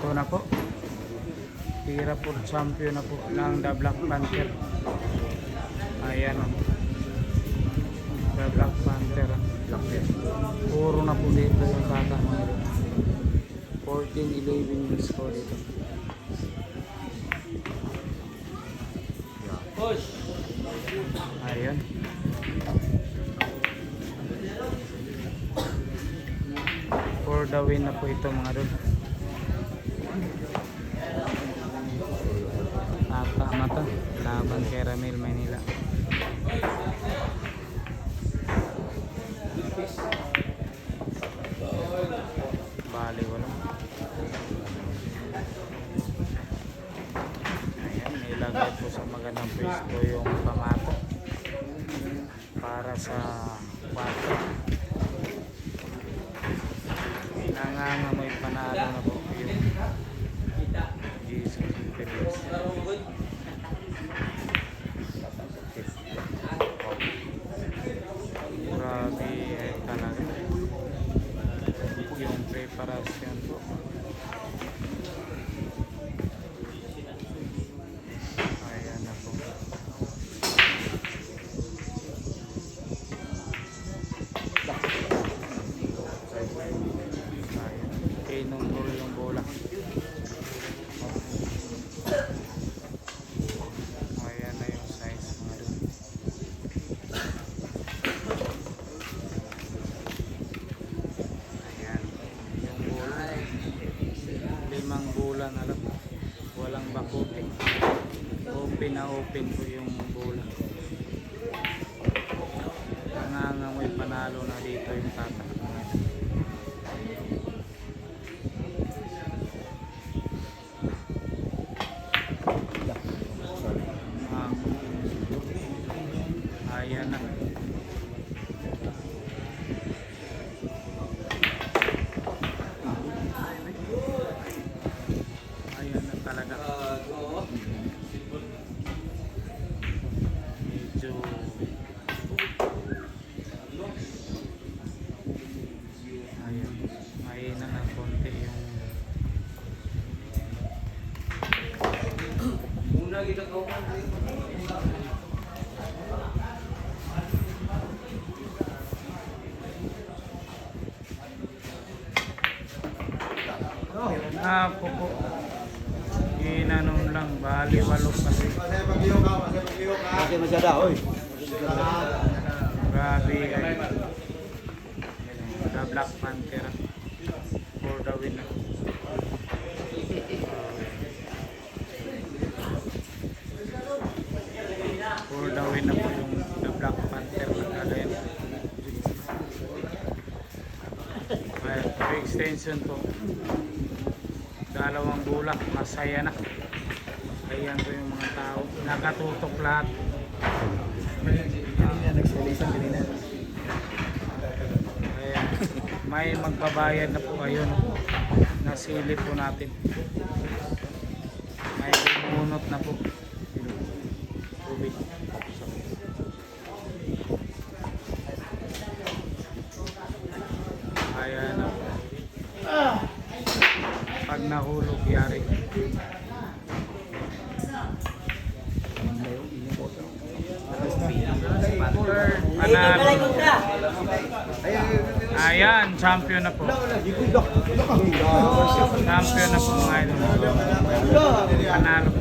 Ito na po. Tira po champion na po ng The Black Panther. Ayan o. The Black Panther. Puro na po dito yung kata. 14-11 years po dito. Ayan. For the win na po ito mga dol. Tama to. Laban kay Ramil Manila. Bali wala. Ayan, nilagay po sa magandang pwesto yung pamato para sa 4. Nangangamoy panalo na po yung Jesus Christ. Grabe talaga yung preparasyon po. Ayan na po. Kinunggol yung bola. Ayan na yung size mga dun. Ayan yung bola. 5 bola na lang. Walang bakuti. Open na open po yung bola. Nangangamoy panalo na dito yung tata. Ayan na. Ayan na talaga. Medyo ayan. Mahina ng konti yung una kita ko. Po. Inanon lang, bali 8 kasi. Kasi masyada, oy. Grabe ay. The Black Panther for the win. For the win na po yung The Black Panther nagkalayan. May extension po. 2 bulak, masaya na. Ayan po yung mga tao. Nakatutok lahat. Nagsalisa kanina. Ayan. May magbabayad na po kayo. Nasilip po natin. May bumunot na po. Tubig. Ayan na po. Pag nahulog, yari. Panalo. Ayan, champion na po. Champion na po mga idol. Panalo.